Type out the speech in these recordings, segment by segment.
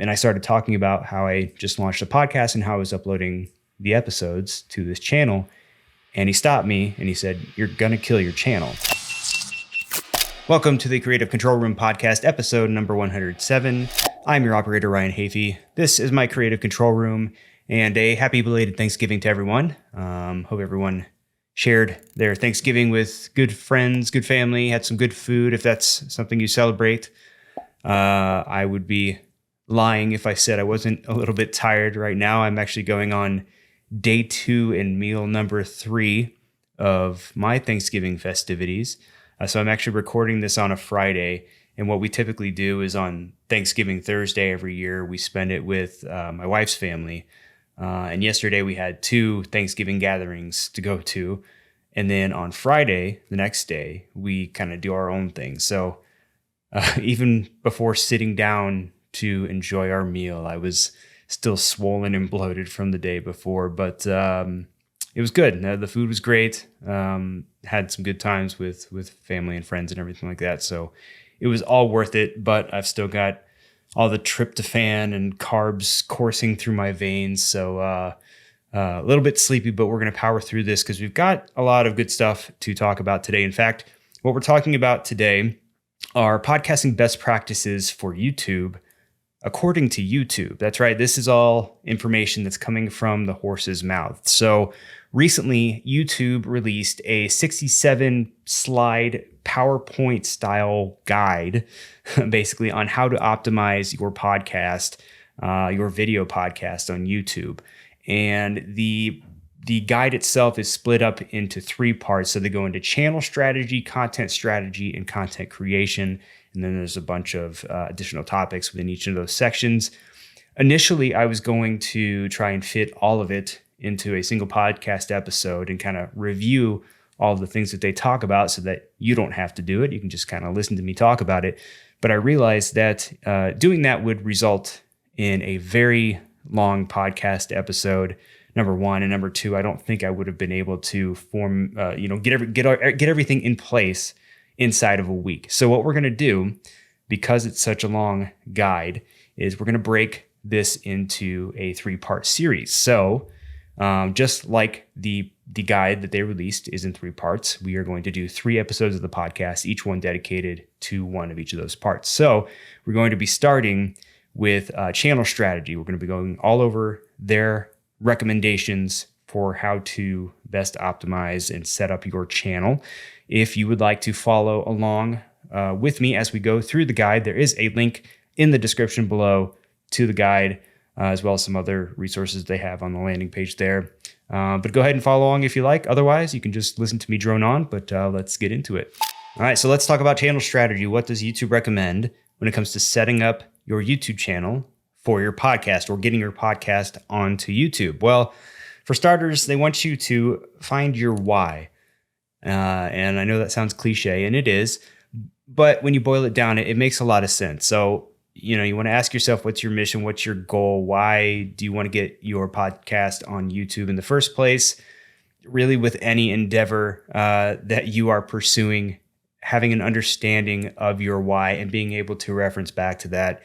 And I started talking about how I just launched a podcast and how I was uploading the episodes to this channel. And he stopped me and he said, "You're going to kill your channel." Welcome to the Creative Control Room podcast, episode number 107. I'm your operator, Ryan Hafey. This is my Creative Control Room, and a happy belated Thanksgiving to everyone. Hope everyone shared their Thanksgiving with good friends, good family, had some good food, if that's something you celebrate. I would be lying if I said I wasn't a little bit tired right now. I'm actually going on day 2 and meal number 3 of my Thanksgiving festivities. So I'm actually recording this on a Friday. And what we typically do is on Thanksgiving Thursday every year, we spend it with my wife's family. And yesterday we had 2 Thanksgiving gatherings to go to. And then on Friday, the next day, we kind of do our own thing. So even before sitting down to enjoy our meal, I was still swollen and bloated from the day before, but it was good. The food was great. Had some good times with family and friends and everything like that. So it was all worth it, but I've still got all the tryptophan and carbs coursing through my veins. So a little bit sleepy, but we're going to power through this because we've got a lot of good stuff to talk about today. In fact, what we're talking about today are podcasting best practices for YouTube, according to YouTube. That's right. This is all information that's coming from the horse's mouth. So recently, YouTube released a 67 slide PowerPoint style guide, basically on how to optimize your podcast, your video podcast on YouTube. And the guide itself is split up into 3 parts. So they go into channel strategy, content strategy, and content creation. And then there's a bunch of additional topics within each of those sections. Initially, I was going to try and fit all of it into a single podcast episode and kind of review all of the things that they talk about so that you don't have to do it. You can just kind of listen to me talk about it. But I realized that doing that would result in a very long podcast episode, number one. And number two, I don't think I would have been able to get everything in place inside of a week. So what we're going to do, because it's such a long guide, is we're going to break this into a 3-part series. So just like the guide that they released is in 3 parts, we are going to do 3 episodes of the podcast, each one dedicated to one of each of those parts. So we're going to be starting with channel strategy. We're going to be going all over their recommendations for how to best optimize and set up your channel. If you would like to follow along with me as we go through the guide, there is a link in the description below to the guide, as well as some other resources they have on the landing page there. But go ahead and follow along if you like. Otherwise, you can just listen to me drone on, but let's get into it. All right, so let's talk about channel strategy. What does YouTube recommend when it comes to setting up your YouTube channel for your podcast or getting your podcast onto YouTube? Well, for starters, they want you to find your why. And I know that sounds cliche, and it is, but when you boil it down, it makes a lot of sense. So, you want to ask yourself, what's your mission? What's your goal? Why do you want to get your podcast on YouTube in the first place? Really, with any endeavor that you are pursuing, having an understanding of your why and being able to reference back to that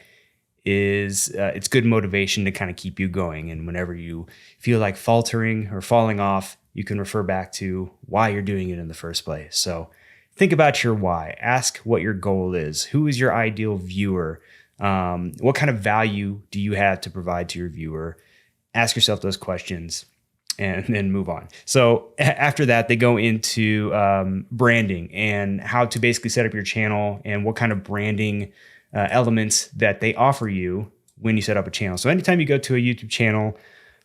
is it's good motivation to kind of keep you going. And whenever you feel like faltering or falling off, you can refer back to why you're doing it in the first place. So think about your why. Ask what your goal is. Who is your ideal viewer? What kind of value do you have to provide to your viewer? Ask yourself those questions and then move on. So after that, they go into branding and how to basically set up your channel and what kind of branding elements that they offer you when you set up a channel. So anytime you go to a YouTube channel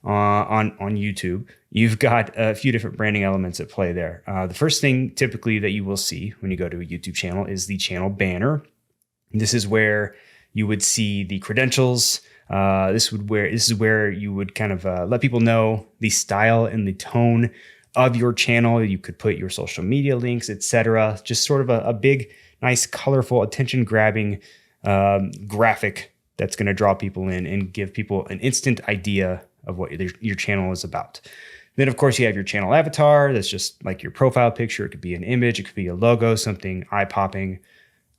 on YouTube, you've got a few different branding elements at play there. The first thing typically that you will see when you go to a YouTube channel is the channel banner. This is where you would see the credentials. This is where you would kind of let people know the style and the tone of your channel. You could put your social media links, etc. Just sort of a big, nice, colorful, attention-grabbing graphic that's going to draw people in and give people an instant idea of what your channel is about. Then, of course, you have your channel avatar. That's just like your profile picture. It could be an image. It could be a logo, something eye-popping.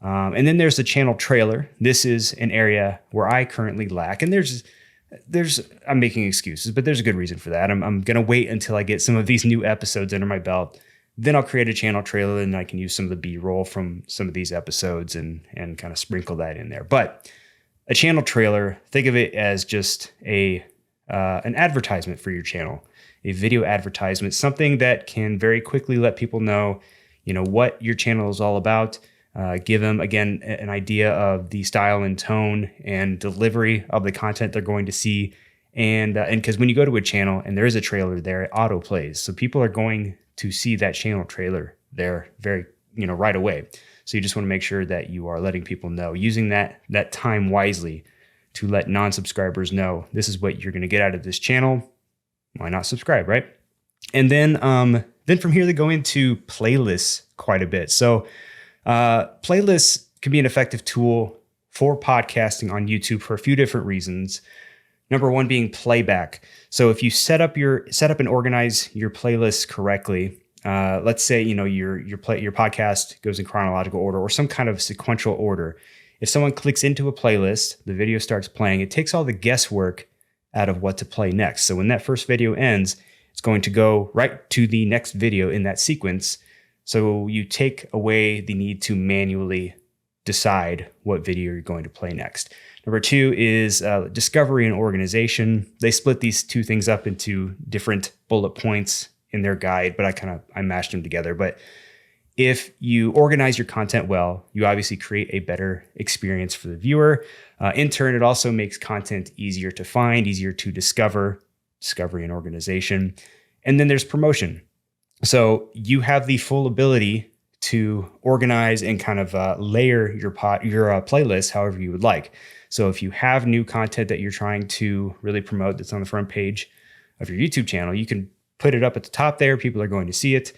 And then there's the channel trailer. This is an area where I currently lack. And I'm making excuses, but there's a good reason for that. I'm going to wait until I get some of these new episodes under my belt. Then I'll create a channel trailer and I can use some of the B-roll from some of these episodes and kind of sprinkle that in there. But a channel trailer, think of it as just an advertisement for your channel, a video advertisement, something that can very quickly let people know, what your channel is all about. Give them, again, an idea of the style and tone and delivery of the content they're going to see. And because when you go to a channel and there is a trailer there, it auto plays. So people are going to see that channel trailer there very, right away. So you just want to make sure that you are letting people know, using that time wisely to let non-subscribers know this is what you're going to get out of this channel. Why not subscribe, right? And then from here they go into playlists quite a bit. So playlists can be an effective tool for podcasting on YouTube for a few different reasons. Number one being playback. So if you set up and organize your playlists correctly, let's say your podcast goes in chronological order or some kind of sequential order. If someone clicks into a playlist, the video starts playing. It takes all the guesswork out of what to play next. So when that first video ends, it's going to go right to the next video in that sequence. So you take away the need to manually decide what video you're going to play next. Number two is discovery and organization. They split these two things up into different bullet points in their guide, but I mashed them together. But if you organize your content well, you obviously create a better experience for the viewer. In turn, it also makes content easier to find, easier to discovery and organization. And then there's promotion. So you have the full ability to organize and kind of layer your playlist however you would like. So if you have new content that you're trying to really promote that's on the front page of your YouTube channel, you can put it up at the top there. People are going to see it,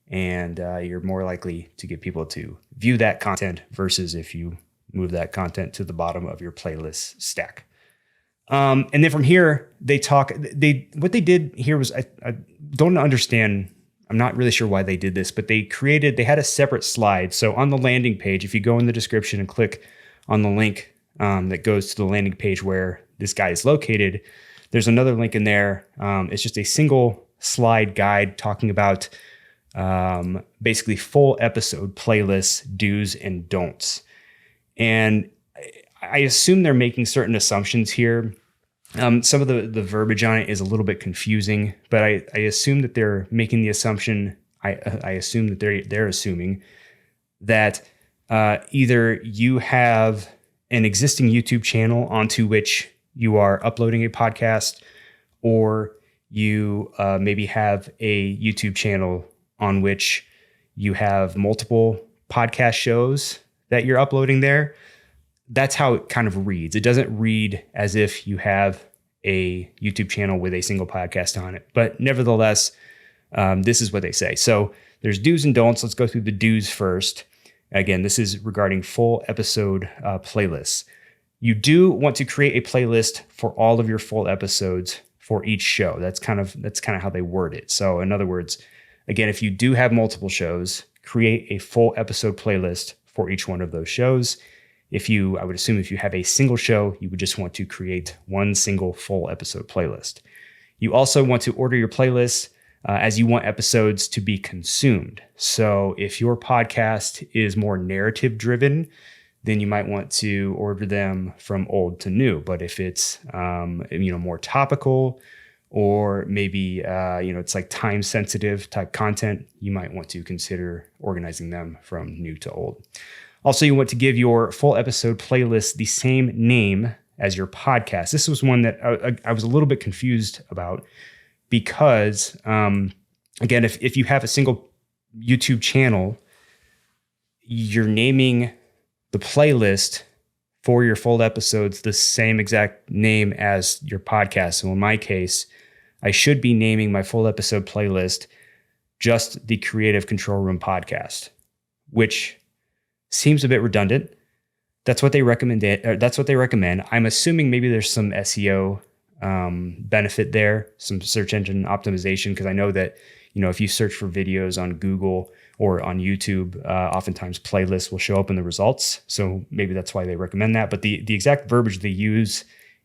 and you're more likely to get people to view that content versus if you move that content to the bottom of your playlist stack. And then from here, what they did here was, I don't understand. I'm not really sure why they did this, but they had a separate slide. So on the landing page, if you go in the description and click on the link that goes to the landing page where this guide is located, there's another link in there. It's just a single slide guide talking about basically full episode playlists, do's and don'ts. And I assume they're making certain assumptions here. Some of the verbiage on it is a little bit confusing, but I assume that they're making the assumption. I assume that they're assuming that either you have an existing YouTube channel onto which you are uploading a podcast, or you maybe have a YouTube channel on which you have multiple podcast shows that you're uploading there. That's how it kind of reads. It doesn't read as if you have a YouTube channel with a single podcast on it. But nevertheless, this is what they say. So there's do's and don'ts. Let's go through the do's first. Again, this is regarding full episode playlists. You do want to create a playlist for all of your full episodes for each show. That's kind of how they word it. So in other words, again, if you do have multiple shows, create a full episode playlist for each one of those shows. I would assume if you have a single show, you would just want to create one single full episode playlist. You also want to order your playlists as you want episodes to be consumed. So if your podcast is more narrative driven, then you might want to order them from old to new. But if it's more topical, or maybe it's like time sensitive type content, you might want to consider organizing them from new to old. Also, you want to give your full episode playlist the same name as your podcast. This was one that I was a little bit confused about because, again, if you have a single YouTube channel, you're naming the playlist for your full episodes the same exact name as your podcast. So in my case, I should be naming my full episode playlist just the Creative Control Room Podcast, which seems a bit redundant. That's what they recommend. I'm assuming maybe there's some SEO benefit there, some search engine optimization, because I know that if you search for videos on Google or on YouTube, oftentimes playlists will show up in the results. So maybe that's why they recommend that. But the exact verbiage they use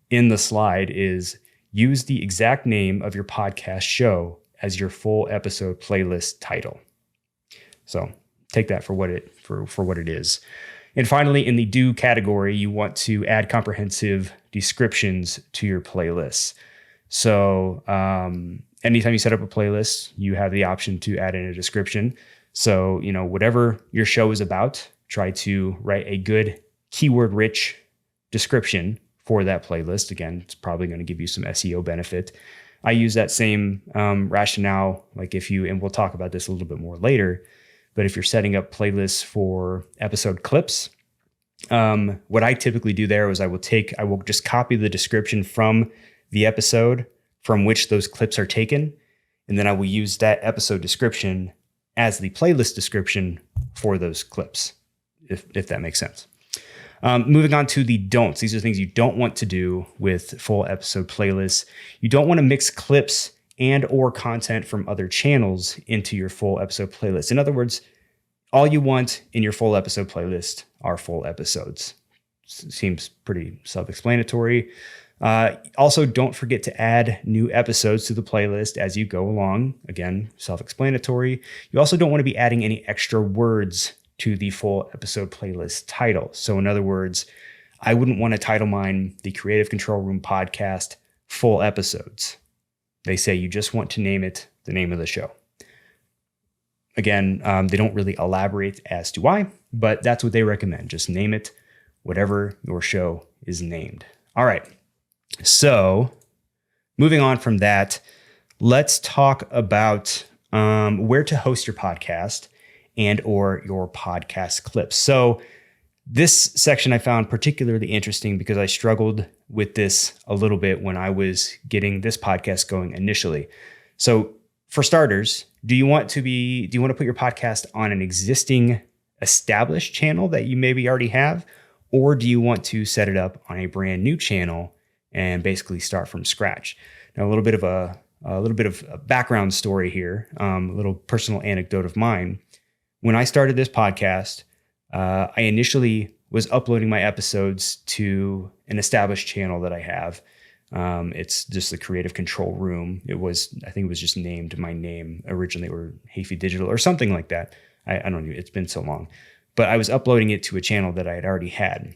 in the slide is use the exact name of your podcast show as your full episode playlist title. So take that for what it is. And finally, in the do category, you want to add comprehensive descriptions to your playlists. So anytime you set up a playlist, you have the option to add in a description. So, whatever your show is about, try to write a good keyword-rich description for that playlist. Again, it's probably going to give you some SEO benefit. I use that same rationale, and we'll talk about this a little bit more later, but if you're setting up playlists for episode clips, what I typically do there is I will just copy the description from the episode from which those clips are taken, and then I will use that episode description as the playlist description for those clips, if that makes sense. Moving on to the don'ts. These are things you don't want to do with full episode playlists. You don't want to mix clips and or content from other channels into your full episode playlist. In other words, all you want in your full episode playlist are full episodes. Seems pretty self-explanatory. Also, don't forget to add new episodes to the playlist as you go along. Again, self-explanatory. You also don't want to be adding any extra words to the full episode playlist title. So in other words, I wouldn't want to title mine the Creative Control Room Podcast Full Episodes. They say you just want to name it the name of the show. Again, they don't really elaborate as to why, but that's what they recommend. Just name it whatever your show is named. All right. So moving on from that, let's talk about where to host your podcast and or your podcast clips. So this section I found particularly interesting because I struggled with this a little bit when I was getting this podcast going initially. So for starters, do you want to put your podcast on an existing established channel that you maybe already have, or do you want to set it up on a brand new channel and basically start from scratch? Now, a little bit of a background story here, a little personal anecdote of mine. When I started this podcast, I initially was uploading my episodes to an established channel that I have. It's just the Creative Control Room. I think it was just named my name originally, or Hafey Digital or something like that. I don't know. It's been so long, but I was uploading it to a channel that I had already had.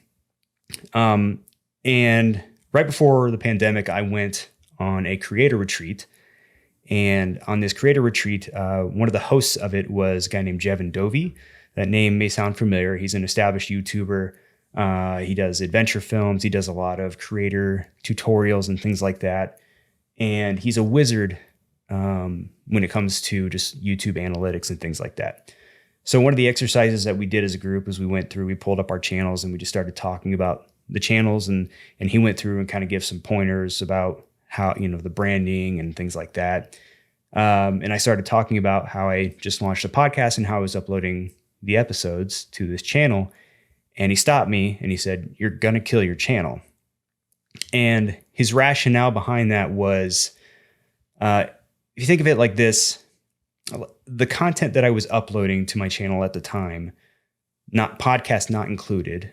And right before the pandemic, I went on a creator retreat. And on this creator retreat, one of the hosts of it was a guy named Jevin Dovey. That name may sound familiar. He's an established YouTuber. He does adventure films. He does a lot of creator tutorials and things like that. And he's a wizard when it comes to just YouTube analytics and things like that. So one of the exercises that we did as a group is we pulled up our channels and we just started talking about the channels. And he went through and kind of gave some pointers about how, the branding and things like that. And I started talking about how I just launched a podcast and how I was uploading the episodes to this channel. And he stopped me and he said, "You're going to kill your channel." And his rationale behind that was, if you think of it like this, the content that I was uploading to my channel at the time, not podcast not included,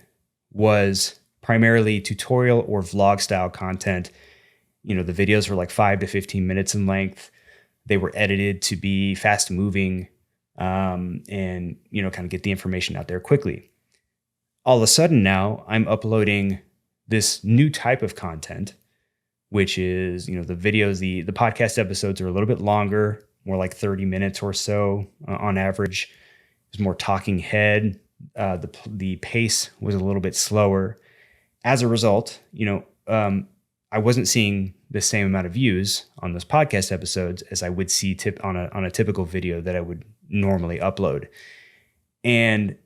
was primarily tutorial or vlog style content. The videos were like 5 to 15 minutes in length. They were edited to be fast moving, and, kind of get the information out there quickly. All of a sudden now I'm uploading this new type of content, which is, the videos, the podcast episodes are a little bit longer, more like 30 minutes or so on average. There's more talking head. The pace was a little bit slower. As a result, I wasn't seeing the same amount of views on those podcast episodes as I would see on a typical video that I would normally upload. And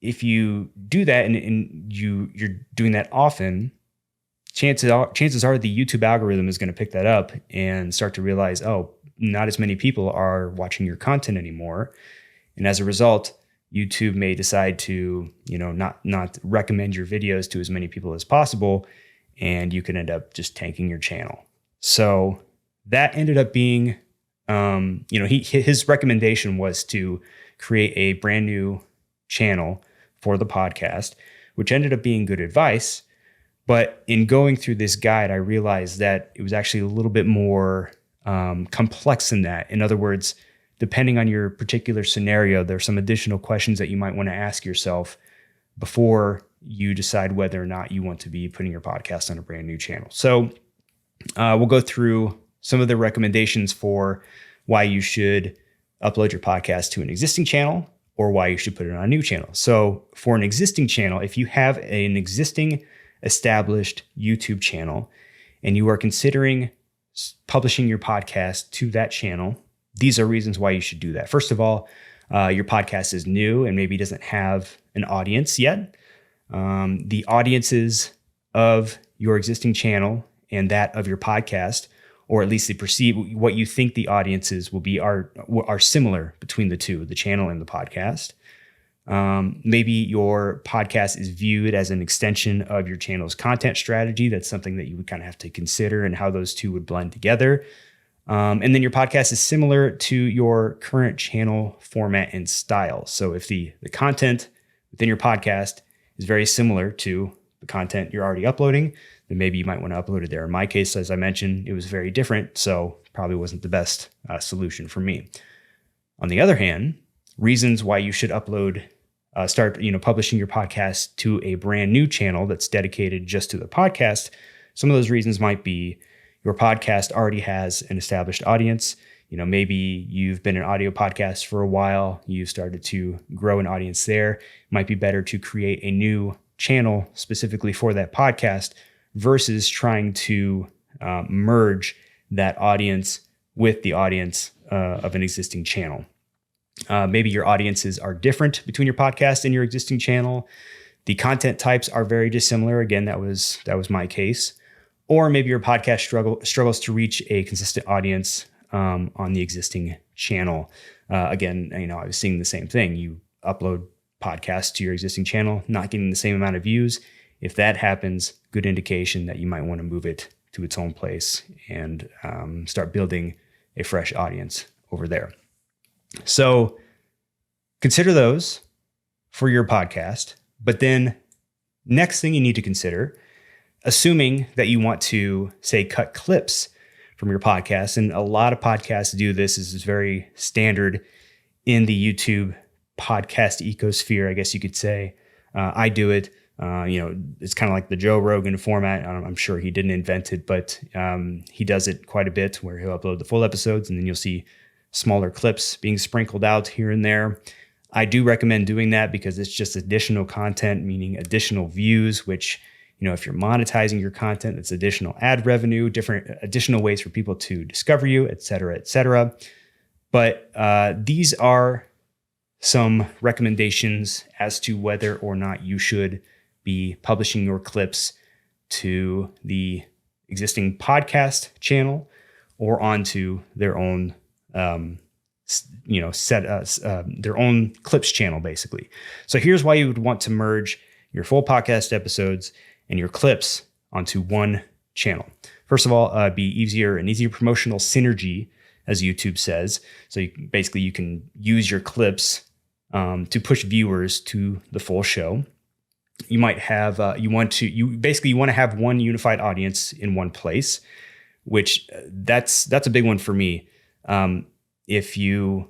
if you do that and you're doing that often, chances are the YouTube algorithm is going to pick that up and start to realize, oh, not as many people are watching your content anymore. And as a result, YouTube may decide to, not recommend your videos to as many people as possible, and you can end up just tanking your channel. So that ended up being his recommendation was to create a brand new channel for the podcast, which ended up being good advice. But in going through this guide, I realized that it was actually a little bit more complex than that. In other words, depending on your particular scenario, there's some additional questions that you might want to ask yourself before you decide whether or not you want to be putting your podcast on a brand new channel. So we'll go through some of the recommendations for why you should upload your podcast to an existing channel or why you should put it on a new channel. So for an existing channel, if you have an existing established YouTube channel and you are considering publishing your podcast to that channel, these are reasons why you should do that. First of all, your podcast is new and maybe doesn't have an audience yet. The audiences of your existing channel and that of your podcast, or at least what you think the audiences will be, are similar between the two, the channel and the podcast. Maybe your podcast is viewed as an extension of your channel's content strategy. That's something that you would kind of have to consider and how those two would blend together. And then your podcast is similar to your current channel format and style. So if the content within your podcast is very similar to the content you're already uploading, then maybe you might want to upload it there. In my case, as I mentioned, it was very different, so probably wasn't the best solution for me. On the other hand, reasons why you should start publishing your podcast to a brand new channel that's dedicated just to the podcast. Some of those reasons might be your podcast already has an established audience. Maybe you've been an audio podcast for a while. You've started to grow an audience there. It might be better to create a new channel specifically for that podcast versus trying to merge that audience with the audience of an existing channel. Maybe your audiences are different between your podcast and your existing channel. The content types are very dissimilar. Again, that was my case. Or maybe your podcast struggles to reach a consistent audience on the existing channel. Again, I was seeing the same thing. You upload podcasts to your existing channel, not getting the same amount of views. If that happens, good indication that you might want to move it to its own place and start building a fresh audience over there. So consider those for your podcast. But then next thing you need to consider, assuming that you want to, say, cut clips from your podcast, and a lot of podcasts do this. This is very standard in the YouTube podcast ecosphere, I guess you could say. I do it. It's kind of like the Joe Rogan format. I'm sure he didn't invent it, but he does it quite a bit where he'll upload the full episodes and then you'll see smaller clips being sprinkled out here and there. I do recommend doing that because it's just additional content, meaning additional views, which, if you're monetizing your content, it's additional ad revenue, different additional ways for people to discover you, et cetera, et cetera. But these are some recommendations as to whether or not you should be publishing your clips to the existing podcast channel or onto their own, their own clips channel, basically. So here's why you would want to merge your full podcast episodes and your clips onto one channel. First of all, an easier promotional synergy, as YouTube says. So you can use your clips to push viewers to the full show. You might have you want to have one unified audience in one place, which that's a big one for me. If you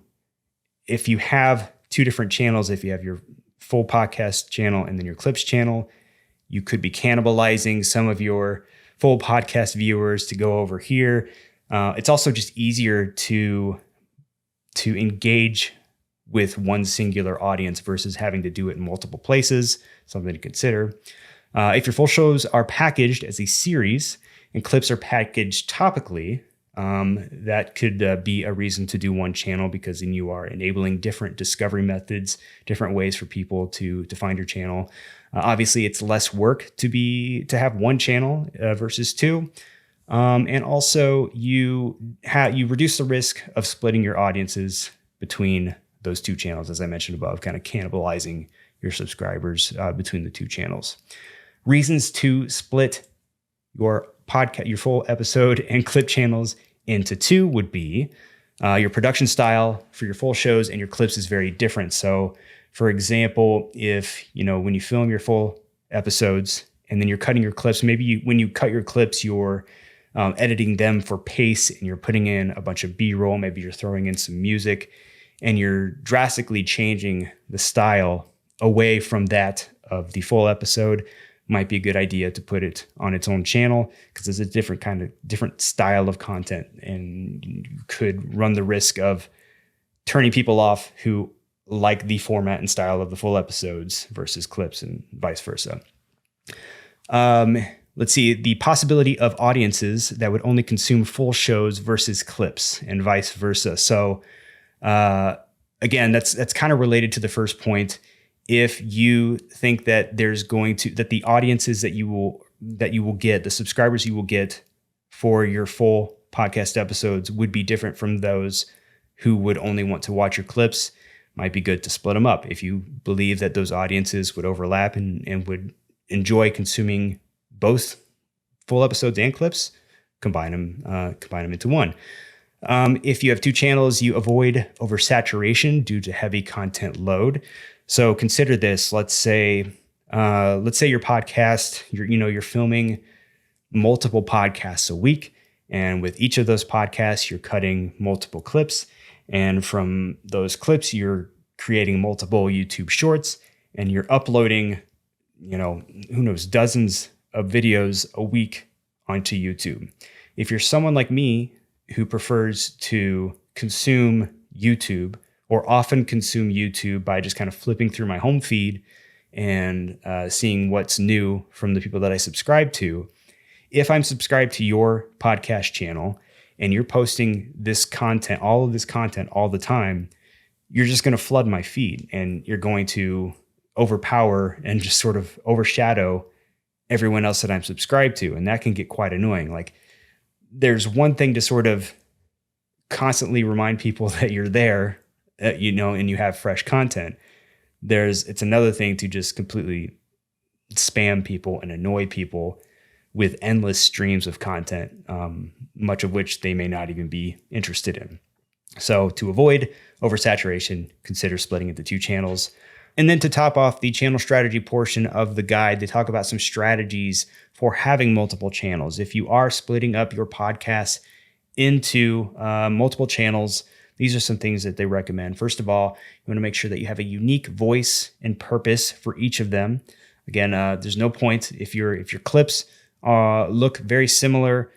have two different channels, if you have your full podcast channel and then your clips channel, you could be cannibalizing some of your full podcast viewers to go over here. It's also just easier to engage with one singular audience versus having to do it in multiple places, something to consider. If your full shows are packaged as a series and clips are packaged topically, that could be a reason to do one channel, because then you are enabling different discovery methods, different ways for people to find your channel. Obviously, it's less work to have one channel versus two. And also you reduce the risk of splitting your audiences between those two channels, as I mentioned above, kind of cannibalizing your subscribers between the two channels. Reasons to split your podcast, your full episode and clip channels into two would be, Your production style for your full shows and your clips is very different. So for example, if, when you film your full episodes and then you're cutting your clips, maybe when you cut your clips, you're editing them for pace and you're putting in a bunch of B-roll, maybe you're throwing in some music and you're drastically changing the style away from that of the full episode. Might be a good idea to put it on its own channel because it's a different style of content, and you could run the risk of turning people off who like the format and style of the full episodes versus clips and vice versa. Let's see, the possibility of audiences that would only consume full shows versus clips and vice versa. So again, that's kind of related to the first point. If you think that that the audiences that you will get, the subscribers you will get for your full podcast episodes would be different from those who would only want to watch your clips, might be good to split them up. If you believe that those audiences would overlap and would enjoy consuming both full episodes and clips, combine them into one. If you have two channels, you avoid oversaturation due to heavy content load. So consider this. Let's say your podcast, you're filming multiple podcasts a week, and with each of those podcasts, you're cutting multiple clips, and from those clips, you're creating multiple YouTube shorts, and you're uploading, dozens of videos a week onto YouTube. If you're someone like me who prefers to consume YouTube or often consume YouTube by just kind of flipping through my home feed and seeing what's new from the people that I subscribe to, if I'm subscribed to your podcast channel and you're posting this content, all of this content all the time, you're just going to flood my feed and you're going to overpower and just sort of overshadow everyone else that I'm subscribed to. And that can get quite annoying. Like, there's one thing to sort of constantly remind people that you're there, and you have fresh content. It's another thing to just completely spam people and annoy people with endless streams of content, much of which they may not even be interested in. So to avoid oversaturation, consider splitting into two channels. And then to top off the channel strategy portion of the guide, they talk about some strategies for having multiple channels. If you are splitting up your podcast into multiple channels, these are some things that they recommend. First of all, you want to make sure that you have a unique voice and purpose for each of them. Again, there's no point if your clips look very similar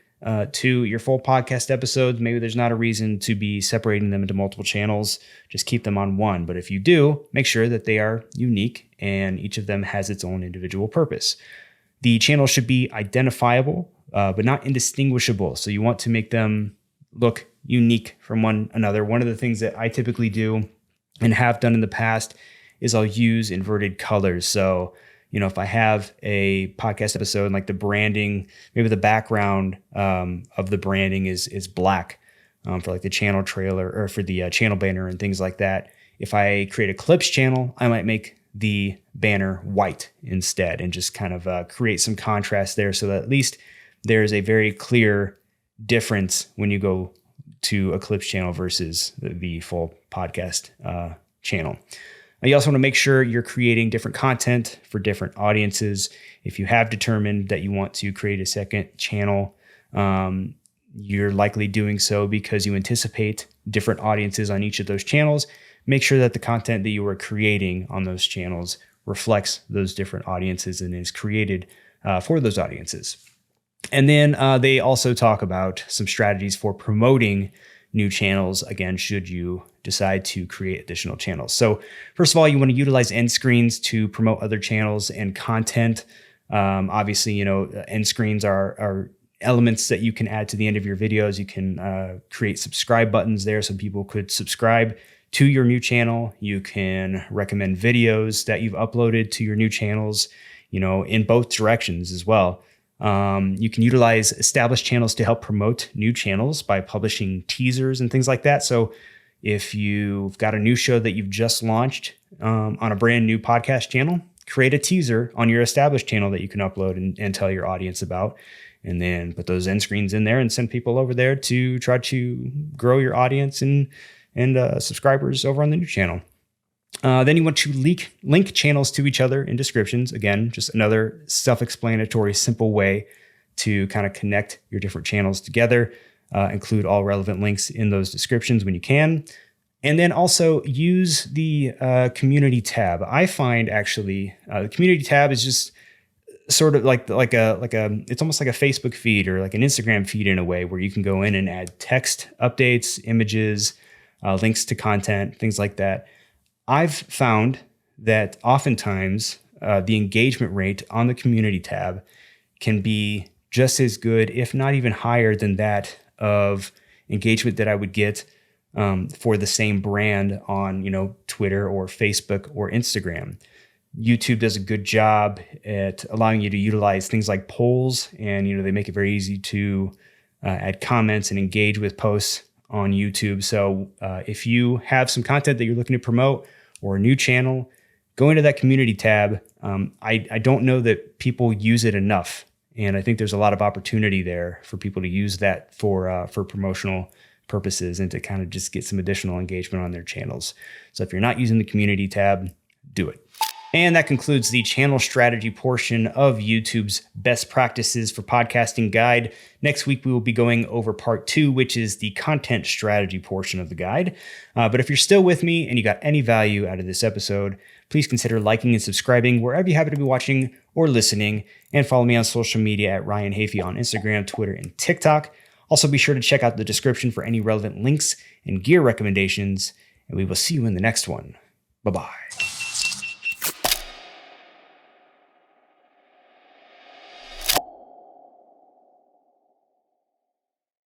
to your full podcast episodes. Maybe there's not a reason to be separating them into multiple channels. Just keep them on one. But if you do, make sure that they are unique and each of them has its own individual purpose. The channel should be identifiable, but not indistinguishable. So you want to make them look unique from one another. One of the things that I typically do and have done in the past is I'll use inverted colors. So, if I have a podcast episode and like the branding, maybe the background of the branding is black for like the channel trailer or for the channel banner and things like that. If I create a clips channel, I might make the banner white instead and just kind of create some contrast there so that at least there's a very clear difference when you go to a clips channel versus the full podcast channel. You also want to make sure you're creating different content for different audiences. If you have determined that you want to create a second channel, you're likely doing so because you anticipate different audiences on each of those channels. Make sure that the content that you are creating on those channels reflects those different audiences and is created for those audiences. And then they also talk about some strategies for promoting new channels, again, should you decide to create additional channels. So first of all, you want to utilize end screens to promote other channels and content. Obviously, end screens are elements that you can add to the end of your videos. You can create subscribe buttons there so people could subscribe to your new channel. You can recommend videos that you've uploaded to your new channels, in both directions as well. You can utilize established channels to help promote new channels by publishing teasers and things like that. So if you've got a new show that you've just launched on a brand new podcast channel, create a teaser on your established channel that you can upload and tell your audience about. and then put those end screens in there and send people over there to try to grow your audience and subscribers over on the new channel. Then you want to link channels to each other in descriptions. Again, just another self-explanatory, simple way to kind of connect your different channels together. Include all relevant links in those descriptions when you can. And then also use the community tab. I find actually the community tab is just sort of like it's almost like a Facebook feed or like an Instagram feed in a way, where you can go in and add text updates, images, links to content, things like that. I've found that oftentimes the engagement rate on the community tab can be just as good, if not even higher than that of engagement that I would get for the same brand on, Twitter or Facebook or Instagram. YouTube does a good job at allowing you to utilize things like polls, and they make it very easy to add comments and engage with posts on YouTube. So if you have some content that you're looking to promote or a new channel, go into that community tab. I don't know that people use it enough, and I think there's a lot of opportunity there for people to use that for promotional purposes and to kind of just get some additional engagement on their channels. So if you're not using the community tab, do it. And that concludes the channel strategy portion of YouTube's best practices for podcasting guide. Next week, we will be going over part 2, which is the content strategy portion of the guide. But if you're still with me and you got any value out of this episode, please consider liking and subscribing wherever you happen to be watching or listening, and follow me on social media at Ryan Hafey on Instagram, Twitter, and TikTok. Also, be sure to check out the description for any relevant links and gear recommendations, and we will see you in the next one. Bye-bye.